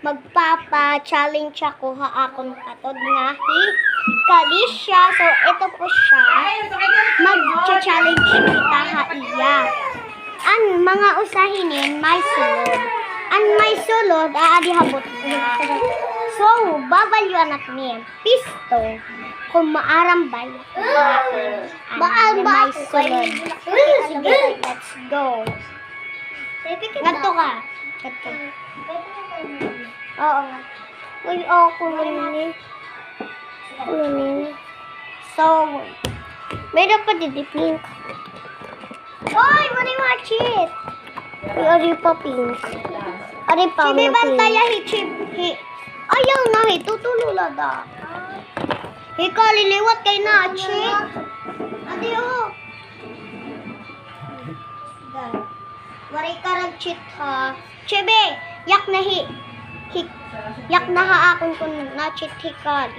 magpapa-challenge ako ha akong katod nga kali siya. So ito po siya. Mag-challenge kita ha iya. Ang mga usahinin may sulod. Ang may sulod aadi habot na. So babalyuan natin pisto kung maarambay. May sulod. Let's go. Ngadto ka. Ngadto. Oo. Uy, kunin. So, meron pa din pink. Oy, what do you watch it? Ari pa pink. Ari pa pink. Chibi bantaya hi. Ayaw na tutulula da. Ikaw liliwat kay na, chit. Ate oh. Waray ka rag-cheat ha. Chebe, yak na yak na ha akong kung na-cheat hikal.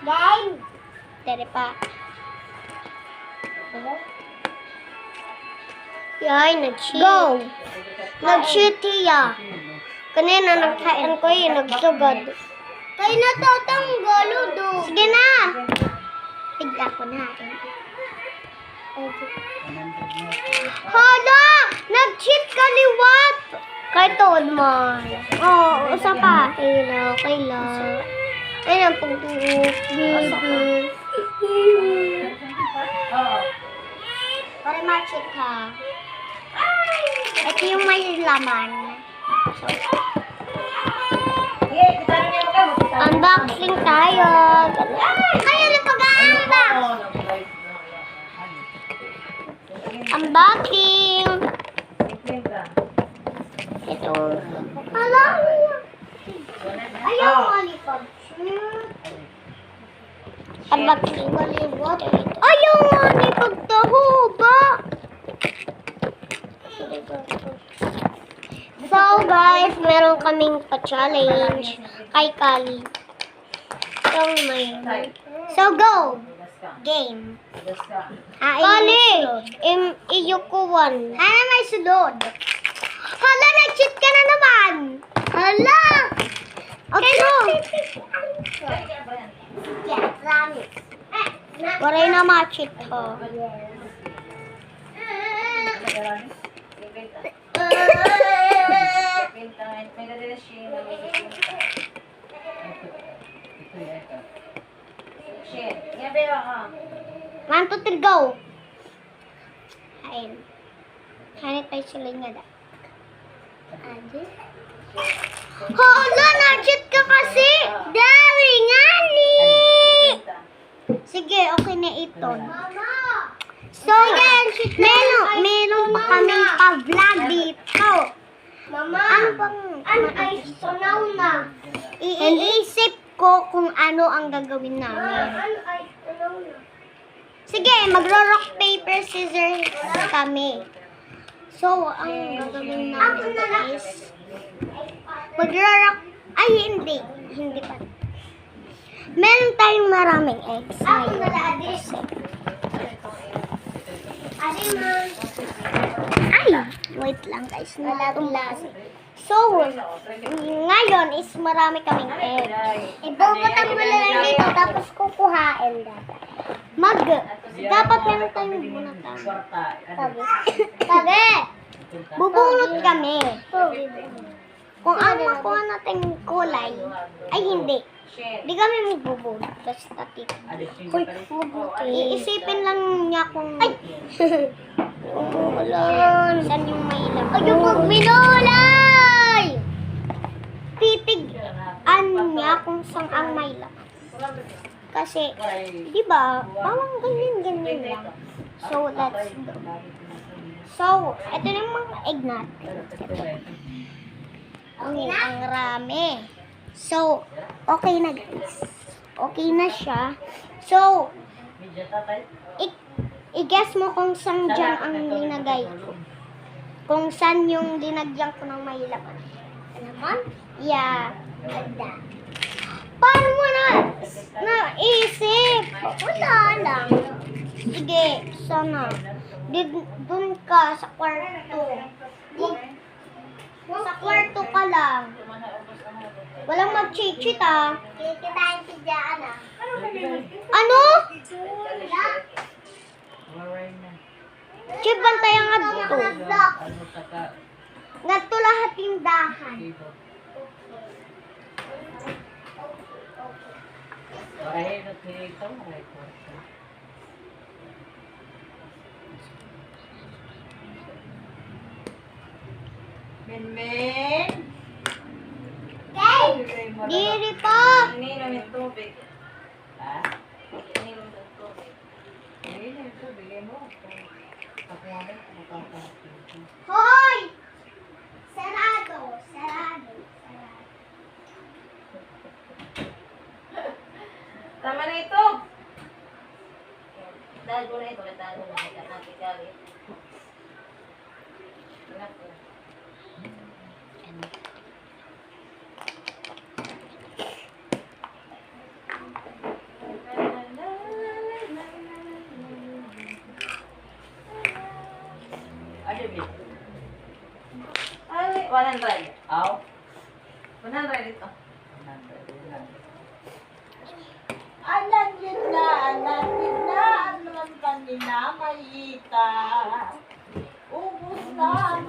Game! Tere pa. Yay, nag-cheat. Go! Nag-cheat hiya. Kanina nagkain ko nagsugad. Kaya natatanggal do. Sige na! Tigla ko na. Hala! Nag-cheat ka liwat! Kay tood man. Oo, usa pa. Okay lang. Ay, ang pagtuok. Baby. Pare ma-cheat ka. Ito yung may laman. Unboxing tayo. Kaya na pag-unbox. Unboxing. Ito. Hala. Ayaw mo alipag. Unboxing. Ayaw mo alipag taho ba? So guys, meron kaming pa-challenge kay Kali. So go! Game. Kali! Iyukuwan. Ano may sulod? Hala, nag-cheat ka na naman! Hala! Okay, no! Yeah, promise. Waray na ma-cheat ho. One, two, three, go! Hain. Hanit tayo sila nga da. Hala, na-cheat ka kasi! Dari nga ni! Sige, okay na ito. So, yan, meron pa kaming pa-vlog dito. Mama, ano ay sunaw na? Iisip ko kung ano ang gagawin namin. Ano ay sunaw na? Sige, magro-rock, paper, scissors kami. So, ang gagawin namin is magro-rock, ay hindi pa. Meron tayong maraming eggs. Ay, wait lang guys. So, ngayon is marami kaming egg. Ibubutang mo lang dito tapos kukuhain dapat. Dapat meron tayong bunatan. Tabi! Bubunot kami. Kung ano makuha natin kulay, ay hindi. Hindi kami magbubunot. Basta tip. Iisipin lang niya kung... Ay! Saan yung may ilang? Ay, yung magminulay! Pipigan niya kung saan ang may laman. Kasi, di ba, bawang ganyan lang. So, let's go. So, ito na yung mga egg natin. Ang rami. So, okay na guys. Okay na siya. So, i-guess mo kung saan dyan ang linagay ko. Kung saan yung dinagyan ko ng may laman. Laman? Yeah. Ganda. Paano mo naisip? Wala lang. Sige, sana. Dun ka sa kwarto. Sa kwarto ka lang. Walang mag-cheat ah. Kikitain si Diyan ah. Ano? Chip, bantayan nga dito. Ngadto lahat tindahan. Men. Okay. Diri pa. Ininom yung tubig. Ha? Ininom yung tubig. Ininom yung tubig. Ay mo. Ako nga ba? Hoy! Sarado. Sarado. Sarado. Tama na ito. Dahil ko na ito. Dahil ko na ito. Nakigalit. Anak ko. Ay, 100. Aw. 100 ito. 100. Alam yun na, ang naman kanina, Mayita. Ubus na ang